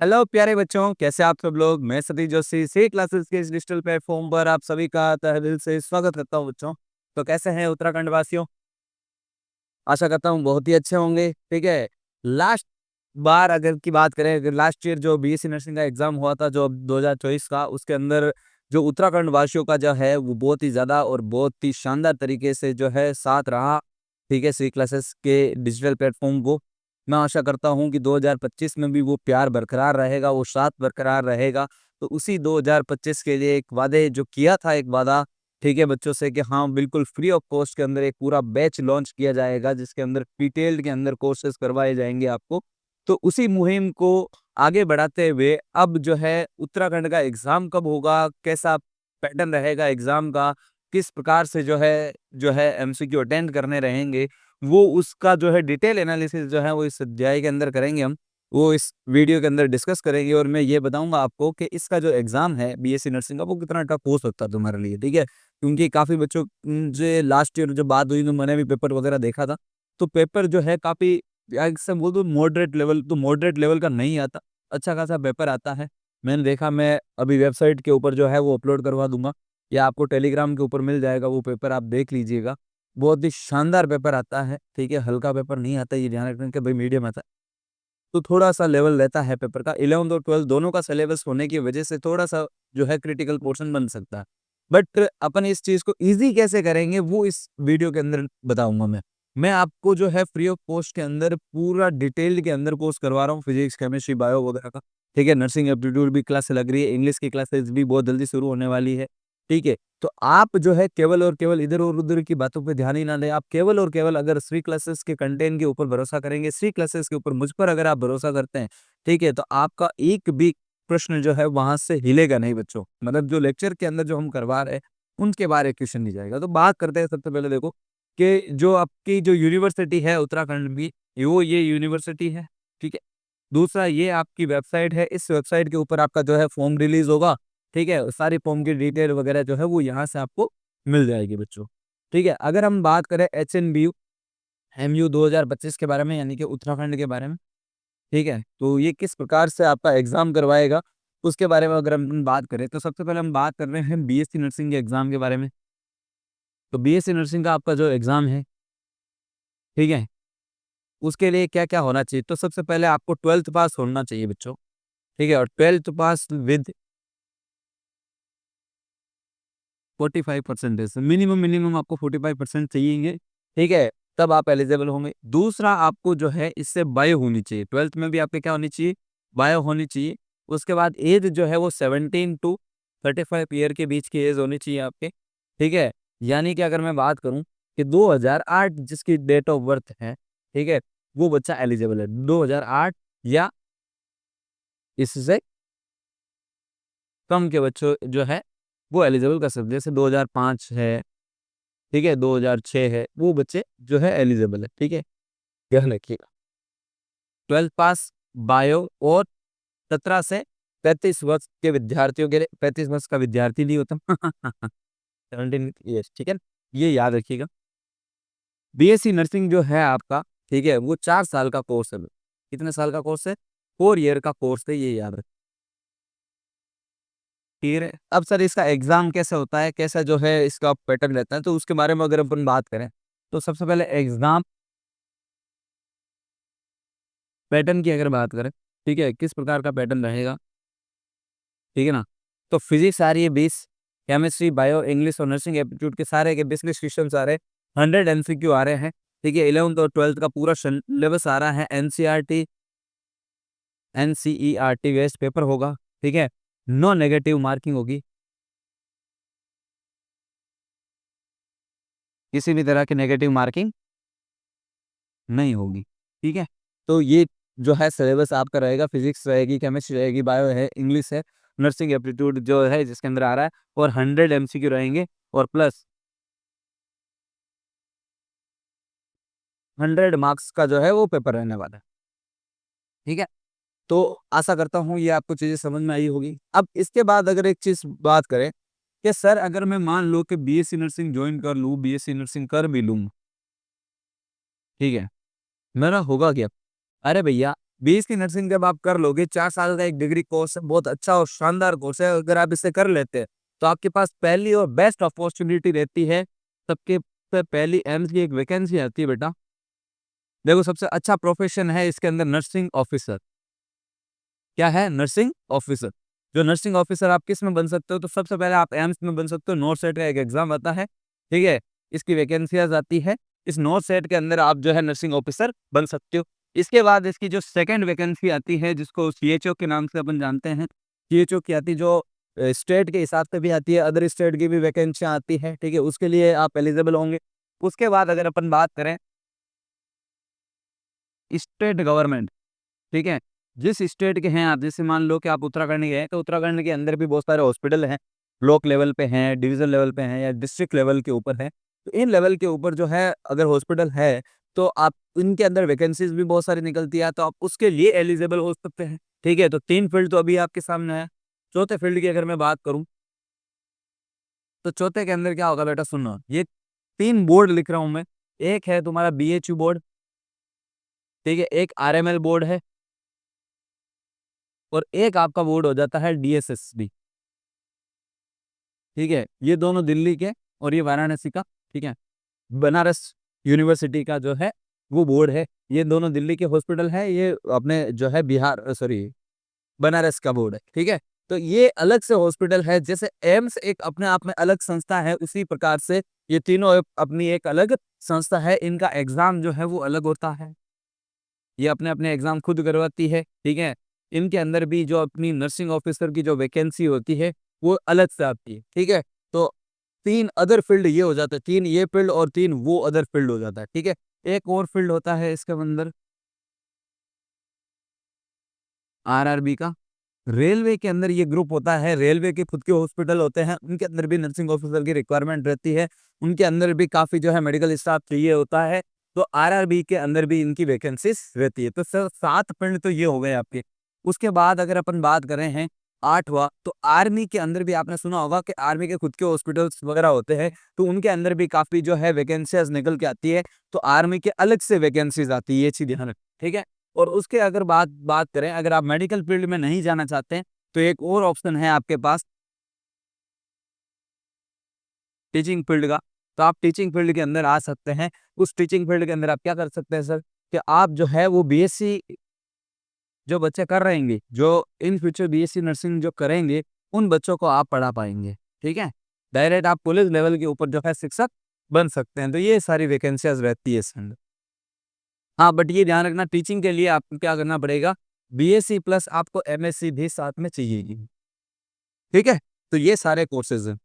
Hello प्यारे बच्चों, कैसे आप सब लोग। मैं सतीश जोशी सी क्लासेस के इस डिजिटल प्लेटफॉर्म पर आप सभी का तहे दिल से स्वागत करता हूं बच्चों। तो कैसे हैं उत्तराखंड वासियों। आशा करता हूं बहुत ही अच्छे होंगे। ठीक है। लास्ट बार अगर की बात करें, अगर लास्ट ईयर जो बीएससी नर्सिंग का एग्जाम हुआ था जो 2024 का, उसके अंदर जो उत्तराखंड वासियों का जो है वो बहुत ही ज्यादा और बहुत ही शानदार तरीके से जो है साथ रहा। ठीक है, सी क्लासेस के डिजिटल प्लेटफॉर्म को मैं आशा करता हूं कि 2025 में भी वो प्यार बरकरार रहेगा, वो साथ बरकरार रहेगा। तो उसी 2025 के लिए एक वादे जो किया था, एक वादा, ठीक है, बच्चों से कि हाँ बिल्कुल फ्री ऑफ कॉस्ट के अंदर एक पूरा बैच लॉन्च किया जाएगा जिसके अंदर डिटेल्ड के अंदर कोर्सेज करवाए जाएंगे आपको। तो उसी मुहिम को आगे बढ़ाते हुए अब जो है उत्तराखंड का एग्जाम कब होगा, कैसा पैटर्न रहेगा एग्जाम का, किस प्रकार से जो है एमसीक्यू अटेंड करने रहेंगे, वो उसका जो है डिटेल एनालिसिस जो है वो इस अध्याय के अंदर करेंगे हम। वो इस वीडियो के अंदर डिस्कस करेंगे और मैं ये बताऊंगा आपको कि इसका जो एग्जाम है बीएससी नर्सिंग का वो कितना टफ हो सकता है तुम्हारे लिए। ठीक है, क्योंकि काफी बच्चों जो लास्ट ईयर जो बात हुई तो मैंने भी पेपर वगैरह देखा था। तो पेपर जो है काफी से बोल दो मॉडरेट लेवल, तो मॉडरेट लेवल का नहीं आता, अच्छा खासा पेपर आता है। मैंने देखा, मैं अभी वेबसाइट के ऊपर जो है वो अपलोड करवा दूंगा या आपको टेलीग्राम के ऊपर मिल जाएगा, वो पेपर आप देख लीजिएगा। बहुत ही शानदार पेपर आता है। ठीक है, हल्का पेपर नहीं आता, ये ध्यान रखना कि भाई मीडियम आता है। तो थोड़ा सा लेवल रहता है पेपर का, 11th और 12th दोनों का सिलेबस होने की वजह से थोड़ा सा जो है क्रिटिकल पोर्शन बन सकता है। बट अपन इस चीज को इजी कैसे करेंगे वो इस वीडियो के अंदर बताऊंगा मैं आपको जो है फ्री ऑफ कॉस्ट के अंदर पूरा डिटेल के अंदर कोर्स करवा रहा हूँ, फिजिक्स केमिस्ट्री बायो वगैरह का। ठीक है, नर्सिंग एप्टीट्यूड भी क्लास लग रही है, इंग्लिश की क्लासेस भी बहुत जल्दी शुरू होने वाली है। ठीक है, तो आप जो है केवल और केवल इधर और उधर की बातों पे ध्यान ही ना दें। आप केवल और केवल अगर श्री क्लासेस के कंटेंट के ऊपर भरोसा करेंगे, श्री क्लासेस के ऊपर मुझ पर अगर आप भरोसा करते हैं, ठीक है, तो आपका एक भी प्रश्न जो है वहां से हिलेगा नहीं बच्चों। मतलब जो लेक्चर के अंदर जो हम करवा रहे हैं उनके बारे क्वेश्चन नहीं जाएगा। तो बात करते हैं सबसे पहले, देखो कि जो आपकी जो यूनिवर्सिटी है उत्तराखंड में, वो ये यूनिवर्सिटी है। ठीक है, दूसरा ये आपकी वेबसाइट है, इस वेबसाइट के ऊपर आपका जो है फॉर्म रिलीज होगा। ठीक है, सारी फॉर्म की डिटेल वगैरह जो है वो यहाँ से आपको मिल जाएगी बच्चों। ठीक है, अगर हम बात करें HNBU MU 2025 के बारे में, यानी कि उत्तराखंड के बारे में, ठीक है, तो ये किस प्रकार से आपका एग्जाम करवाएगा उसके बारे में अगर हम बात करें, तो सबसे पहले हम बात कर रहे हैं बीएससी नर्सिंग के एग्जाम के बारे में। तो बीएससी नर्सिंग का आपका जो एग्जाम है, ठीक है, उसके लिए क्या क्या होना चाहिए। तो सबसे पहले आपको 12th पास होना चाहिए बच्चों। ठीक है, और 12th pass with 45% minimum minimum आपको 45% चाहिए। ठीक है, तब आप एलिजिबल होंगे। दूसरा, आपको जो है इससे बायो होनी चाहिए, 12th में भी आपके क्या होनी चाहिए, बायो होनी चाहिए। उसके बाद एज जो है वो 17 टू 35 ईयर के बीच की एज होनी चाहिए आपके। ठीक है, यानी कि अगर मैं बात करूं कि 2008 जिसकी डेट ऑफ बर्थ है, ठीक है, वो बच्चा एलिजिबल है 2008 या इससे कम के बच्चों जो है वो एलिजिबल कर सकते हैं। जैसे 2005 है, ठीक है, 2006 है, वो बच्चे जो है एलिजिबल है। ठीक है, ध्यान रखिएगा। 12th पास, बायो और 17 से 35 वर्ष के विद्यार्थियों के लिए, 35 वर्ष का विद्यार्थी नहीं होता 17 ईयर्स। ठीक है, ये याद रखिएगा। बीएससी नर्सिंग जो है आपका, ठीक है, वो 4 साल का कोर्स है। कितने साल का कोर्स है, 4 ईयर का कोर्स है, ये याद रखिए। ठीक है, अब सर इसका एग्जाम कैसे होता है, कैसा जो है इसका पैटर्न रहता है, तो उसके बारे में अगर अपन बात करें, तो सबसे पहले एग्जाम पैटर्न की अगर बात करें, ठीक है, किस प्रकार का पैटर्न रहेगा, ठीक है ना। तो फिजिक्स आ रही है 20, केमिस्ट्री बायो इंग्लिश और नर्सिंग एप्टीट्यूड के सारे के बिजनेस सिस्टम्स आ रहे हैं, 100 MCQ आ रहे हैं। ठीक है, 11th और 12th का पूरा सिलेबस आ रहा है, NCERT बेस्ड पेपर होगा। ठीक है, नो नेगेटिव मार्किंग होगी, किसी भी तरह की नेगेटिव मार्किंग नहीं होगी। ठीक है, तो ये जो है सिलेबस आपका रहेगा, फिजिक्स रहेगी, केमिस्ट्री रहेगी, बायो है, इंग्लिश है, नर्सिंग एप्टीट्यूड जो है जिसके अंदर आ रहा है, और 100 MCQ रहेंगे, और प्लस 100 मार्क्स का जो है वो पेपर रहने वाला है। ठीक है, तो आशा करता हूँ ये आपको चीजें समझ में आई होगी। अब इसके बाद अगर एक चीज बात करें कि सर अगर मैं मान लो कि बीएससी नर्सिंग ज्वाइन कर लूँ, बीएससी नर्सिंग कर भी लूँ, ठीक है, मेरा होगा क्या। अरे भैया, बीएससी नर्सिंग जब आप कर लोगे, 4 साल का एक डिग्री कोर्स है, बहुत अच्छा और शानदार कोर्स है। अगर आप इसे कर लेते हैं, तो आपके पास पहली और बेस्ट अपॉर्च्युनिटी रहती है, सबके पे पहली एम्स की एक वैकेंसी आती है बेटा। देखो, सबसे अच्छा प्रोफ़ेशन है इसके अंदर नर्सिंग ऑफ़िसर। क्या है? Nursing officer. जो नर्सिंग ऑफ़िसर आप किस में बन सकते हो? तो सबसे पहले आप एम्स में बन सकते हो। नॉर्थ-सेट का एक एग्ज़ाम आता है, ठीक है? इसकी वैकेंसीज़ आती है। इस नॉर्थ-सेट के अंदर आप जो है नर्सिंग ऑफ़िसर बन सकते हो। इसके बाद इसकी जो सेकंड वैकेंसी आती है, जिसको सीएचओ के नाम से अपन जानते हैं। सीएचओ की आती है, जो स्टेट के हिसाब से भी आती है, अदर स्टेट की भी वैकेंसियाँ आती हैं, ठीक है? उसके लिए आप एलिजिबल होंगे। उसके बाद अगर अपन बात करें स्टेट गवर्नमेंट, ठीक है? जिस स्टेट के हैं आप, जैसे मान लो कि आप उत्तराखंड के हैं, तो उत्तराखंड के अंदर भी बहुत सारे हॉस्पिटल हैं, ब्लॉक लेवल पे हैं, डिवीज़न लेवल पे हैं या डिस्ट्रिक्ट लेवल के ऊपर हैं। तो इन लेवल के ऊपर जो है अगर हॉस्पिटल है, तो आप इनके अंदर वैकेंसीज़ भी बहुत सारी निकलती है, तो आप उसके लिए एलिजिबल हो सकते हैं, ठीक है? तो 3 फील्ड तो अभी आपके सामने है। चौथे फील्ड की अगर मैं बात करूँ, तो चौथे के अंदर क्या होगा बेटा, सुनो, ये 3 बोर्ड लिख रहा हूँ मैं। एक है तुम्हारा बीएचयू बोर्ड, ठीक है? एक आरएमएल बोर्ड है और एक आपका बोर्ड हो जाता है डीएसएसबी, ठीक है? ये दोनों दिल्ली के और ये वाराणसी का, ठीक है? बनारस यूनिवर्सिटी का जो है वो बोर्ड है। ये दोनों दिल्ली के हॉस्पिटल है, ये अपने जो है सॉरी, बनारस का बोर्ड है, ठीक है? तो ये अलग से हॉस्पिटल है, जैसे एम्स एक अपने आप में अलग संस्था है, उसी प्रकार से ये तीनों अपनी एक अलग संस्था है। इनका एग्ज़ाम जो है वो अलग होता है। ये अपने-अपने एग्ज़ाम खुद करवाती है, ठीक है? इनके अंदर भी जो अपनी नर्सिंग ऑफ़िसर की जो वैकेंसी होती है, वो अलग से आती है, ठीक है? तो 3 अदर फ़ील्ड ये हो जाता है, 3 ये फ़ील्ड और 3 वो अदर फ़ील्ड हो जाता है, ठीक है? एक और फ़ील्ड होता है इसके अंदर आरआरबी का। रेलवे के अंदर ये ग्रुप होता है, रेलवे के खुद के हॉस्पिटल होते हैं, उनके अंदर भी नर्सिंग ऑफ़िसर की रिक्वायरमेंट रहती है। उनके अंदर भी काफ़ी जो है मेडिकल स्टाफ चाहिए होता है, तो आरआरबी के अंदर भी इनकी वैकेंसीज़ रहती है। तो सर 7 फील्ड तो ये हो गए आपके। उसके बाद अगर अपन बात करें हैं 8वाँ, तो आर्मी के अंदर भी आपने सुना होगा कि आर्मी के खुद के हॉस्पिटल्स वगैरह होते हैं, तो उनके अंदर भी काफ़ी जो है वैकेंसीज़ निकल के आती है, तो आर्मी के अलग से वैकेंसीज़ आती है, ये चीज़ ध्यान रखें, ठीक है? और उसके अगर बात बात करें, अगर आप मेडिकल फील्ड में नहीं जाना चाहते हैं, तो एक और ऑप्शन है आपके पास टीचिंग फील्ड का। तो आप टीचिंग फील्ड के अंदर आ सकते हैं। उस टीचिंग फील्ड के अंदर आप क्या कर सकते हैं सर, कि आप जो है वो बीएससी जो बच्चे कर रहेंगे, जो इन फ्यूचर बीएससी नर्सिंग जो करेंगे, उन बच्चों को आप पढ़ा पाएँगे, ठीक है? डायरेक्ट आप कॉलेज लेवल के ऊपर जो है शिक्षक बन सकते हैं। तो ये सारी वैकेंसीज़ रहती है इसके अंदर। हाँ, बट ये ध्यान रखना, टीचिंग के लिए आपको क्या करना पड़ेगा, बीएससी प्लस आपको एमएससी भी साथ में चाहिए। ठीक है? तो ये सारे कोर्सेज़ हैं।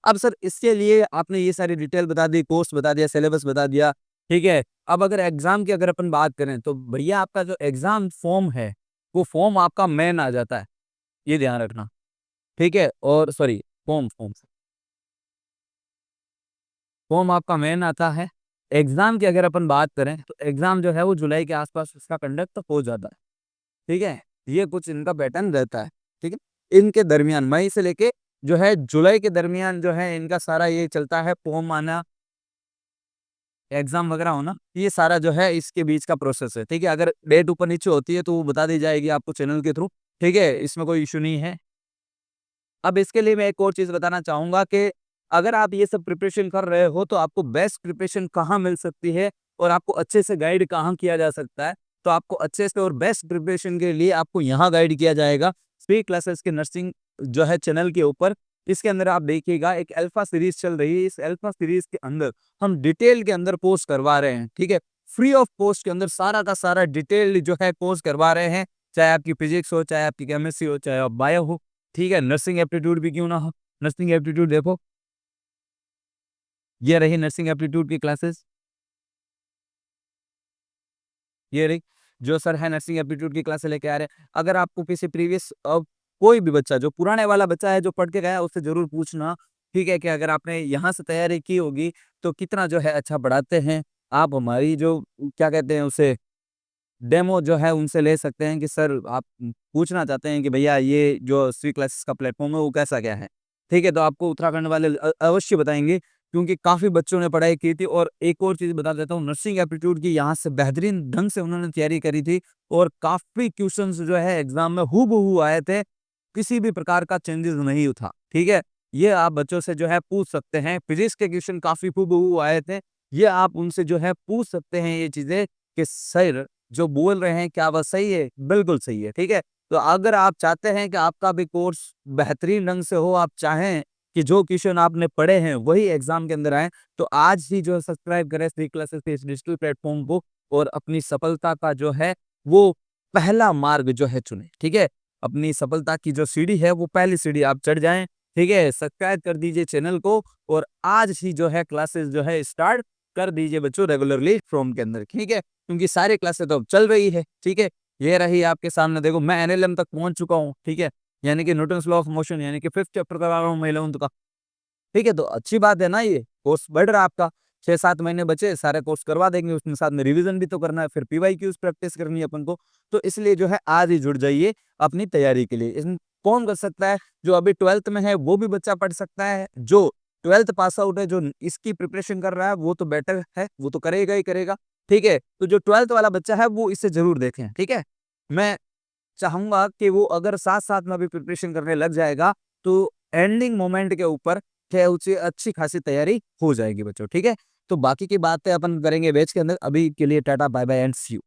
अब सर इसके लिए आपने ये सारी डिटेल बता दी, कोर्स बता दिया, सिलेबस बता दिया, ठीक है? अब अगर एग्ज़ाम की अगर अपन बात करें, तो भैया आपका जो एग्ज़ाम फ़ॉर्म है, वो फ़ॉर्म आपका मेन आ जाता है, ये ध्यान रखना, ठीक है? और सॉरी, फ़ॉर्म फ़ॉर्म आपका मेन आता है। एग्ज़ाम की अगर अपन बात करें, तो एग्ज़ाम जो है वो जुलाई के आस-पास इसका कंडक्ट हो जाता है, ठीक है? ये कुछ इनका पैटर्न रहता है, ठीक है? इनके दरमियान मई से लेके जो है जुलाई के दरमियान जो है इनका सारा ये चलता है, फॉर्म आना, एग्ज़ाम वगैरह होना, ये सारा जो है इसके बीच का प्रोसेस है, ठीक है? अगर डेट ऊपर-नीचे होती है तो वो बता दी जाएगी आपको चैनल के थ्रू, ठीक है? इसमें कोई इश्यू नहीं है। अब इसके लिए मैं एक और चीज़ बताना चाहूँगा कि अगर आप ये सब प्रिपरेशन कर रहे हो, तो आपको बेस्ट प्रिपरेशन कहाँ मिल सकती है और आपको अच्छे से गाइड कहाँ किया जा सकता है। तो आपको अच्छे से और बेस्ट प्रिपरेशन के लिए आपको यहाँ गाइड किया जाएगा, फ्री क्लासेस के नर्सिंग जो है चैनल के ऊपर। इसके अंदर आप देखिएगा एक अल्फा सीरीज़ चल रही है, इस अल्फा सीरीज़ के अंदर हम डिटेल के अंदर कोर्स करवा रहे हैं, ठीक है? फ्री ऑफ कॉस्ट के अंदर सारा का सारा डिटेल जो है कोर्स करवा रहे हैं, चाहे आपकी फिज़िक्स हो, चाहे आपकी केमिस्ट्री हो, चाहे आप बायो हो। ठीक है, नर्सिंग एप्टीट्यूड भी क्यों ना हो, नर्सिंग एप्टीट्यूड देखो, ये रही नर्सिंग एप्टीट्यूड की क्लासेस, ये रही, जो सर है नर्सिंग एप्टीट्यूड की क्लासेस लेके आ रहे हैं। अगर आपको किसी प्रीवियस कोई भी बच्चा जो पुराने वाला बच्चा है जो पढ़ के गया है उससे ज़रूर पूछना, ठीक है? कि अगर आपने यहाँ से तैयारी की होगी तो कितना जो है अच्छा पढ़ाते हैं। आप हमारी जो क्या कहते हैं उसे डेमो जो है उनसे ले सकते हैं कि सर आप पूछना चाहते हैं कि भैया ये जो सी क्लासेस का प्लेटफ़ॉर्म है वो कैसा क्या है? ठीक है? तो आपको उत्तराखंड वाले अवश्य बताएँगे क्योंकि काफ़ी बच्चों ने पढ़ाई की थी। और एक और चीज़ बता देता हूँ, नर्सिंग एप्टीट्यूड की यहाँ से बेहतरीन ढंग से उन्होंने तैयारी करी थी और काफ़ी क्वेश्चंस जो है एग्ज़ाम में हूबहू आए थे, किसी भी प्रकार का चेंजेस नहीं था, ठीक है? ये आप बच्चों से जो है पूछ सकते हैं, फिज़िक्स के क्वेश्चन काफ़ी हूबहू आए थे, ये आप उनसे जो है पूछ सकते हैं ये चीज़ें कि सर जो बोल रहे हैं क्या वह सही है? बिल्कुल सही है, ठीक है? तो अगर आप चाहते हैं कि आपका भी कोर्स बेहतरीन ढंग से हो, आप चाहें कि जो क्वेश्चन आपने पढ़े हैं वही एग्जाम के अंदर आए, तो आज ही जो है सब्सक्राइब करें श्री क्लासेस के इस डिजिटल प्लेटफॉर्म को और अपनी सफलता का जो है वो पहला मार्ग जो है चुने, ठीक है? अपनी सफलता की जो सीढ़ी है वो पहली सीढ़ी आप चढ़ जाएं, ठीक है? सब्सक्राइब कर दीजिए चैनल को और आज ही जो है क्लासेस जो है स्टार्ट कर दीजिए बच्चों रेगुलरली फ्रॉम के अंदर, ठीक है? क्योंकि सारी क्लासेस तो अब चल रही है, ठीक है? ये रही आपके सामने, देखो मैं एनएलएम तक पहुंच चुका हूँ, ठीक है? यानी कि न्यूटन्स लॉ ऑफ मोशन यानी कि 5th चैप्टर करा रहा हूँ मैं 11th का, ठीक है? तो अच्छी बात है ना ये, कोर्स बढ़ रहा है आपका, 6-7 महीने बचे, सारे कोर्स करवा देंगे, उसमें साथ में रिवीजन भी तो करना है, फिर पीवाईक्यूज़ प्रैक्टिस करनी है अपन को, तो इसलिए जो है आज ही जुड़ जाइए अपनी तैयारी के लिए। इसमें कौन कर सकता है? जो अभी 12th में है वो भी बच्चा पढ़ सकता है, जो 12th पास आउट है, जो इसकी प्रिपरेशन कर रहा है वो तो बेटर है, वो तो करेगा ही करेगा, ठीक है? तो जो 12th वाला बच्चा है वो इसे ज़रूर देखें, ठीक है? मैं चाहूँगा कि वो अगर साथ-साथ में अभी प्रिपरेशन करने लग जाएगा, तो एंडिंग मोमेंट के ऊपर क्या उसे अच्छी खासी तैयारी हो जाएगी बच्चों, ठीक है? तो बाकी की बातें अपन करेंगे बैच के अंदर, अभी के लिए tata bye bye and see you.